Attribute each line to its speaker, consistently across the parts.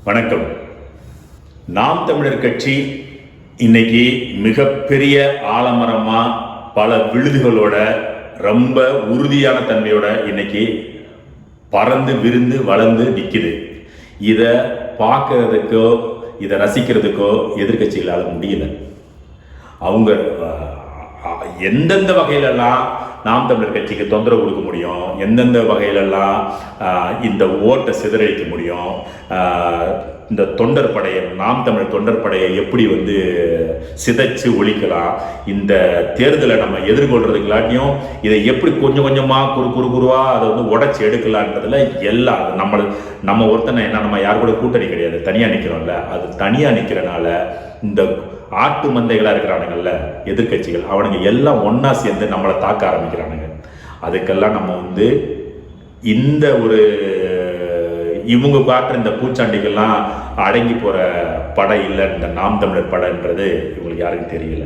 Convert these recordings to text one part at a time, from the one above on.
Speaker 1: வணக்கம். நாம் தமிழர் கட்சி இன்னைக்கு மிகப்பெரிய ஆலமரமா பல விழுதுகளோட ரொம்ப உறுதியான தன்மையோட இன்னைக்கு பறந்து விரிந்து வளர்ந்து நிற்குது. இதை பார்க்கறதுக்கோ இதை ரசிக்கிறதுக்கோ எதிர்கட்சிகளால் முடியல. அவங்க எந்தெந்த வகையிலெல்லாம் நாம் தமிழர் கட்சிக்கு தொந்தரவு கொடுக்க முடியும், எந்தெந்த வகையிலெல்லாம் இந்த ஓட்டை சிதறடிக்க முடியும், இந்த தொண்டர் படையை, நாம் தமிழர் தொண்டர் படையை எப்படி சிதைச்சு ஒழிக்கலாம், இந்த தேர்தலை நம்ம எதிர்கொள்றதுக்குள்ளாட்டியும் இதை எப்படி கொஞ்சம் கொஞ்சமாக குறுகுருவாக அதை உடைச்சி எடுக்கலான்றதுல எல்லாம் நம்ம ஒருத்தனை என்ன, நம்ம யார் கூட கூட்டணி கிடையாது, தனியாக நிற்கிறோம்ல. அது தனியாக நிற்கிறனால இந்த ஆட்டு மந்தைகளாக இருக்கிறானுங்கள்ல எதிர்கட்சிகள், அவனுங்க எல்லாம் ஒன்றா சேர்ந்து நம்மளை தாக்க ஆரம்பிக்கிறானுங்க. அதுக்கெல்லாம் நம்ம இந்த இவங்க காட்டுற இந்த பூச்சாண்டிகள்லாம் அடங்கி போகிற படை இல்லை இந்த நாம் தமிழர் படைன்றது இவங்களுக்கு யாருக்கும் தெரியல.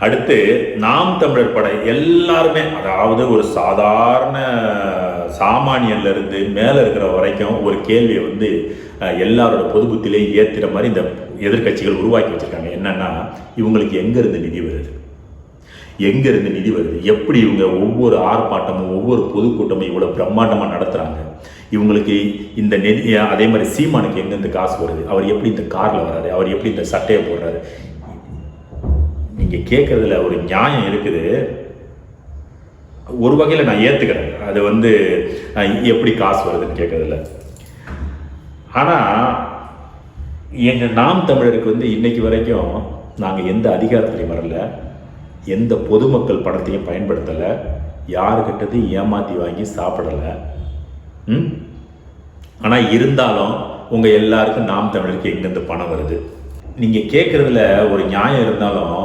Speaker 1: அடுத்து நாம் தமிழர் படை எல்லாருமே, அதாவது ஒரு சாதாரண சாமானியன்ல இருந்து மேலே இருக்கிற வரைக்கும் ஒரு கேள்வியை எல்லாரோட பொது புத்திலையும் ஏற்றுற மாதிரி இந்த எதிர்கட்சிகள் உருவாக்கி வச்சிருக்காங்க. என்னன்னா, இவங்களுக்கு எங்கேருந்து நிதி வருது, எங்கேருந்து நிதி வருது, எப்படி இவங்க ஒவ்வொரு ஆர்ப்பாட்டமும் ஒவ்வொரு பொதுக்கூட்டமும் இவ்வளோ பிரம்மாண்டமாக நடத்துகிறாங்க, இவங்களுக்கு இந்த நிதி, அதே மாதிரி சீமானுக்கு எங்கேருந்து காசு வருது, அவர் எப்படி இந்த காரில் வராரு, அவர் எப்படி இந்த சட்டையை போடுறாரு. நீங்கள் கேட்குறதுல ஒரு நியாயம் இருக்குது. ஒரு வகையில் நான் ஏற்றுக்கிறேன், அது எப்படி காசு வருதுன்னு கேட்குறதில்ல. ஆனால் எங்கள் நாம் தமிழருக்கு இன்னைக்கு வரைக்கும் நாங்கள் எந்த அதிகாரத்திலையும் வரல, எந்த பொதுமக்கள் பணத்தையும் பயன்படுத்தலை, யாருக்கிட்டதையும் ஏமாற்றி வாங்கி சாப்பிடலை. ஆனால் இருந்தாலும் உங்கள் எல்லாருக்கும் நாம் தமிழருக்கு எங்கேருந்து பணம் வருது? நீங்கள் கேட்குறதுல ஒரு நியாயம் இருந்தாலும்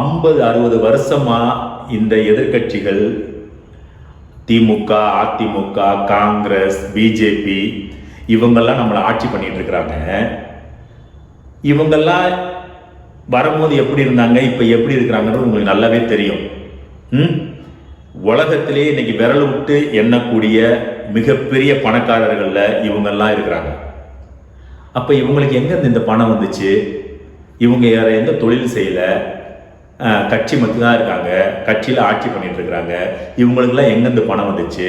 Speaker 1: 50-60 வருஷமாக இந்த எதிர்கட்சிகள் திமுக, அதிமுக, காங்கிரஸ், பிஜேபி இவங்கெல்லாம் நம்மளை ஆட்சி பண்ணிட்டு இருக்கிறாங்க. இவங்கெல்லாம் வரும்போது எப்படி இருந்தாங்க, இப்போ எப்படி இருக்கிறாங்கன்றது உங்களுக்கு நல்லாவே தெரியும். உலகத்திலே இன்னைக்கு விரல் விட்டு எண்ணக்கூடிய மிகப்பெரிய பணக்காரர்களில் இவங்கெல்லாம் இருக்கிறாங்க. அப்போ இவங்களுக்கு எங்கேருந்து இந்த பணம் வந்துச்சு? இவங்க வேற எந்த தொழில் செய்யலை, கட்சி மட்டும்தான் இருக்காங்க, கட்சியில் ஆட்சி பண்ணிட்டு இருக்கிறாங்க. இவங்களுக்கெல்லாம் எங்கேருந்து பணம் வந்துச்சு?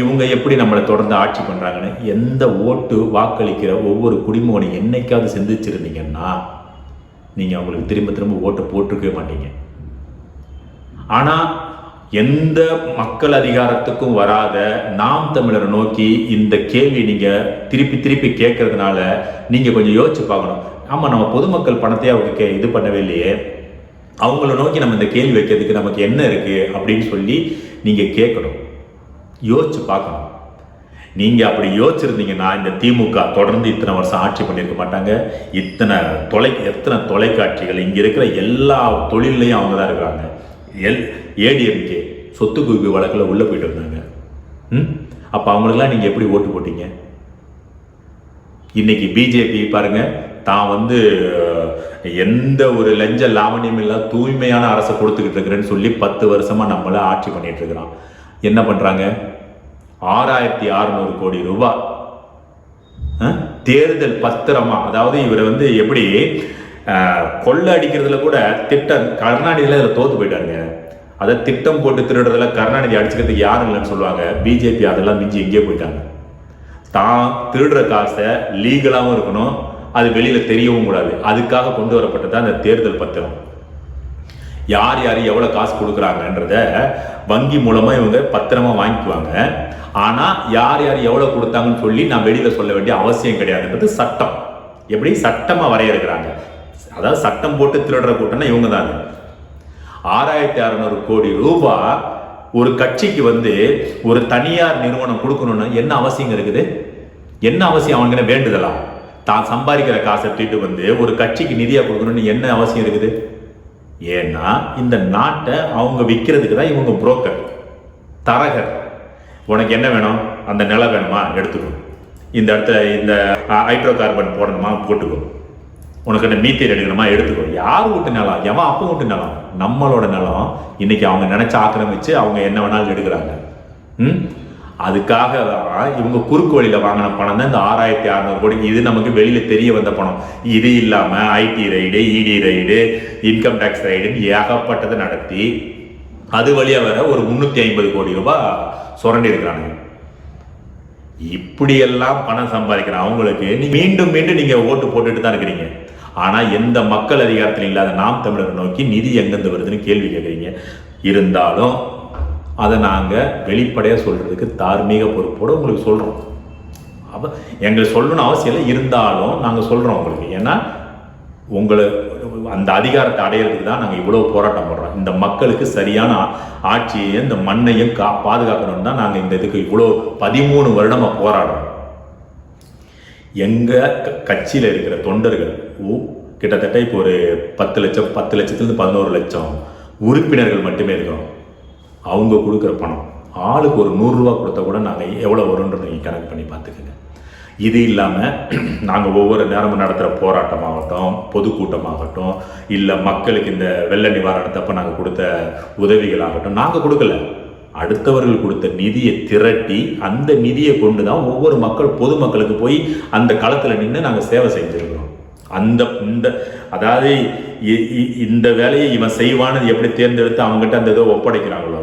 Speaker 1: இவங்க எப்படி நம்மளை தொடர்ந்து ஆட்சி பண்ணுறாங்கன்னு எந்த ஓட்டு வாக்களிக்கிற ஒவ்வொரு குடிமகனும் என்னைக்காவது சிந்திச்சிருந்தீங்கன்னா நீங்கள் அவங்களுக்கு திரும்ப திரும்ப ஓட்டை போட்டிருக்கவே மாட்டீங்க. ஆனால் எந்த மக்கள் அதிகாரத்துக்கும் வராத நாம் தமிழரை நோக்கி இந்த கேள்வி நீங்கள் திருப்பி திருப்பி கேட்கறதுனால நீங்கள் கொஞ்சம் யோசிச்சு பார்க்கணும். ஆமாம், நம்ம பொதுமக்கள் பணத்தையே அவங்க இது பண்ணவே இல்லையே, அவங்கள நோக்கி நம்ம இந்த கேள்வி வைக்கிறதுக்கு நமக்கு என்ன இருக்குது அப்படின்னு சொல்லி நீங்கள் கேட்கணும், யோசிச்சு பார்க்கணும். நீங்கள் அப்படி யோசிச்சிருந்தீங்கன்னா இந்த திமுக தொடர்ந்து இத்தனை வருஷம் ஆட்சி பண்ணியிருக்க மாட்டாங்க. எத்தனை தொலைக்காட்சிகள், இங்கே இருக்கிற எல்லா தொழிலையும் அவங்க தான் இருக்கிறாங்க. ஏடிஎம்கே சொத்து குவிப்பு வழக்கில் உள்ளே போயிட்டு இருந்தாங்க. அப்போ அவங்களுக்கெல்லாம் நீங்கள் எப்படி ஓட்டு போட்டீங்க? இன்னைக்கு பிஜேபி பாருங்க, தான் எந்த ஒரு லஞ்ச லாவணியம் இல்லாத தூய்மையான அரசை கொடுத்துக்கிட்டு இருக்கிறேன்னு சொல்லி 10 வருஷமா நம்மள ஆட்சி பண்ணிட்டு இருக்கிறான். என்ன பண்றாங்க? 6600 கோடி ரூபாய் தேர்தல் பத்திரமா, அதாவது இவர் எப்படி கொள்ள அடிக்கிறதுல கூட திட்டம், கருணாநிதியில இதில் தோத்து போயிட்டாங்க. அதை திட்டம் போட்டு திருடுறதுல கருணாநிதி அடிச்சுக்கிறதுக்கு யாரும் இல்லைன்னு சொல்லுவாங்க. பிஜேபி அதெல்லாம் மிஞ்சி எங்கேயே போயிட்டாங்க. தான் திருடுற காசை லீகலாகவும் இருக்கணும், அது வெளியில் தெரியவும் கூடாது. அதுக்காக கொண்டு வரப்பட்டது அந்த தேர்தல் பத்திரம். யார் யார் எவ்வளோ காசு கொடுக்குறாங்கன்றத வங்கி மூலமாக இவங்க பத்திரமா வாங்கிக்குவாங்க. ஆனால் யார் யார் எவ்வளோ கொடுத்தாங்கன்னு சொல்லி நான் வெளியில் சொல்ல வேண்டிய அவசியம் கிடையாதுன்றது சட்டம். எப்படி சட்டமாக வரையறுக்கிறாங்க. அதாவது சட்டம் போட்டு திருடுற கூட்டம்னா இவங்க தாங்க. 6600 கோடி ரூபாய் ஒரு கட்சிக்கு ஒரு தனியார் நிறுவனம் கொடுக்கணும்னு என்ன அவசியம் இருக்குது? என்ன அவசியம்? அவனுக்கு வேண்டுதலாம்? தான் சம்பாதிக்கிற காசை தூக்கிட்டு ஒரு கட்சிக்கு நிதியாக கொடுக்கணும்னு என்ன அவசியம் இருக்குது? ஏன்னா இந்த நாட்டை அவங்க விற்கிறதுக்கு தான் இவங்க புரோக்கர், தரகர். உனக்கு என்ன வேணும்? அந்த நிலம் வேணுமா? எடுத்துக்கோ. இந்த இடத்துல இந்த ஹைட்ரோ கார்பன் போடணுமா? போட்டுக்கோ. உனக்கு என்ன மீத்தேன் எடுக்கணுமா? எடுத்துக்கோ. யார் வீட்டு நிலம்? எவன் அப்போ வீட்டு நிலம்? நம்மளோட நிலம். இன்னைக்கு அவங்க நினைச்ச ஆக்கிரமிச்சு அவங்க என்ன வேணாலும் எடுக்கிறாங்க. அதுக்காக தான் இவங்க குறுக்கு வழியில் வாங்கின பணம் தான் இந்த 6600 கோடி. இது நமக்கு வெளியில் தெரிய வந்த பணம். இது இல்லாமல் ஐடி ரைடு, இடி ரைடு, இன்கம் டேக்ஸ் ரைடுன்னு ஏகப்பட்டதை நடத்தி அது வழியாக வர ஒரு 350 கோடி ரூபாய் சுரண்டி இருக்கிறானுங்க. இப்படியெல்லாம் பணம் சம்பாதிக்கிற அவங்களுக்கு மீண்டும் மீண்டும் நீங்கள் ஓட்டு போட்டுட்டு தான் இருக்கிறீங்க. ஆனால் எந்த மக்கள் அதிகாரத்தில் இல்லாத நாம் தமிழரை நோக்கி நிதி எங்கேருந்து வருதுன்னு கேள்வி கேட்குறீங்க. இருந்தாலும் அதை நாங்கள் வெளிப்படையாக சொல்கிறதுக்கு தார்மீக பொறுப்போடு உங்களுக்கு சொல்கிறோம். அப்போ எங்களுக்கு சொல்லணும்னு அவசியம் இல்லை, இருந்தாலும் நாங்கள் சொல்கிறோம் உங்களுக்கு. ஏன்னா உங்களை அந்த அதிகாரத்தை அடையிறதுக்கு தான் நாங்கள் இவ்வளோ போராட்டம் பண்ணுறோம். இந்த மக்களுக்கு சரியான ஆட்சியையும் இந்த மண்ணையும் பாதுகாக்கணும்னு தான் நாங்கள் இந்த இதுக்கு இவ்வளோ 13 வருடமாக போராடுறோம். எங்கள் கட்சியில் இருக்கிற தொண்டர்கள் கிட்டத்தட்ட இப்போ ஒரு 10 லட்சத்துலேருந்து 11 லட்சம் உறுப்பினர்கள் மட்டுமே இருக்கிறோம். அவங்க கொடுக்குற பணம் ஆளுக்கு ஒரு 100 ரூபா கொடுத்தா கூட நாங்கள் எவ்வளோ வரும்ன்றது நீங்கள் கணக்கு பண்ணி பார்த்துக்கோங்க. இது இல்லாமல் நாங்கள் ஒவ்வொரு நேரமும் நடத்துகிற போராட்டமாகட்டும், பொதுக்கூட்டமாகட்டும், இல்லை மக்களுக்கு இந்த வெள்ள நிவாரணத்தப்போ நாங்கள் கொடுத்த உதவிகளாகட்டும், நாங்கள் கொடுக்கல, அடுத்தவர்கள் கொடுத்த நிதியை திரட்டி அந்த நிதியை கொண்டு தான் ஒவ்வொரு பொதுமக்களுக்கு போய் அந்த களத்தில் நின்று நாங்கள் சேவை செஞ்சுருக்கிறோம். இந்த அதாவது இந்த வேலையை இவன் செய்வான்னு எப்படி தேர்ந்தெடுத்து அவங்ககிட்ட அந்த இதை ஒப்படைக்கிறாங்களோ,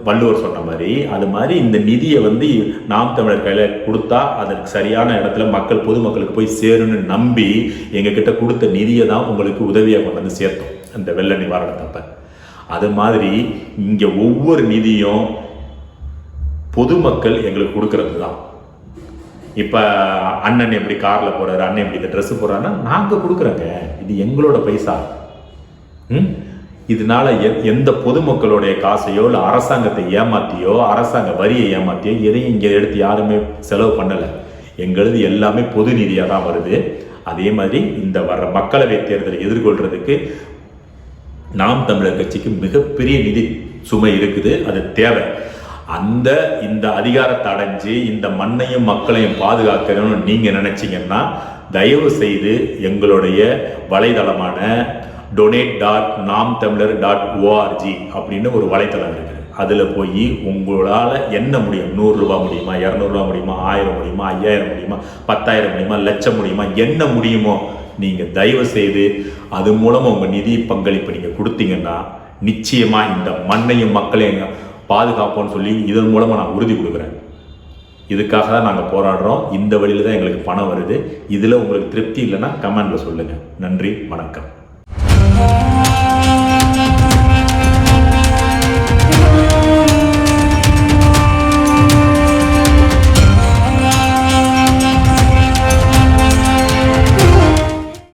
Speaker 1: வள்ளுவர் சொன்ன மாதிரி, அது மாதிரி இந்த நிதியை நாம் தமிழர் கையில் கொடுத்தா அதற்கு சரியான இடத்துல பொதுமக்களுக்கு போய் சேரும்னு நம்பி எங்ககிட்ட கொடுத்த நிதியை தான் உங்களுக்கு உதவியாக கொண்டு வந்து சேர்த்தோம் அந்த வெள்ள நிவாரணத்தப்ப. அது மாதிரி இங்கே ஒவ்வொரு நிதியும் பொதுமக்கள் எங்களுக்கு கொடுக்கறது தான். இப்போ அண்ணன் எப்படி காரில் போகிறாரு, அண்ணன் எப்படி இந்த ட்ரெஸ்ஸு போடுறாருன்னா நாங்கள் கொடுக்குறோங்க, இது எங்களோட பைசா. இதனால எந்த பொதுமக்களுடைய காசையோ இல்லை அரசாங்கத்தை ஏமாற்றியோ அரசாங்க வரியை ஏமாற்றியோ எதையும் இங்கே எடுத்து யாருமே செலவு பண்ணலை. எங்களது எல்லாமே பொது நிதியாக தான் வருது. அதே மாதிரி இந்த வர்ற மக்களவை தேர்தலை எதிர்கொள்கிறதுக்கு நாம் தமிழர் கட்சிக்கு மிகப்பெரிய நிதி சுமை இருக்குது, அது தேவை. இந்த அதிகாரத்தை அடைஞ்சு இந்த மண்ணையும் மக்களையும் பாதுகாக்கணும்னு நீங்கள் நினச்சிங்கன்னா தயவு செய்து எங்களுடைய வலைதளமான donate.namtamlar.org அப்படின்னு ஒரு வலைத்தளம் இருக்குது. அதில் போய் உங்களால் என்ன முடியும், 100 ரூபா முடியுமா, 200 ரூபா முடியுமா, 1000 முடியுமா, 5000 முடியுமா, 10,000 முடியுமா, லட்சம் முடியுமா, என்ன முடியுமோ நீங்கள் தயவு செய்து அது மூலமாக உங்கள் நிதி பங்களிப்பு நீங்கள் கொடுத்தீங்கன்னா நிச்சயமாக இந்த மண்ணையும் மக்களையும் பாதுகாப்போன்னு சொல்லி இதன் மூலமாக நான் உறுதி கொடுக்குறேன். இதுக்காக தான் நாங்கள் போராடுறோம். இந்த வழியில் தான் எங்களுக்கு பணம் வருது. இதில் உங்களுக்கு திருப்தி இல்லைன்னா கமெண்டில் சொல்லுங்கள். நன்றி, வணக்கம்.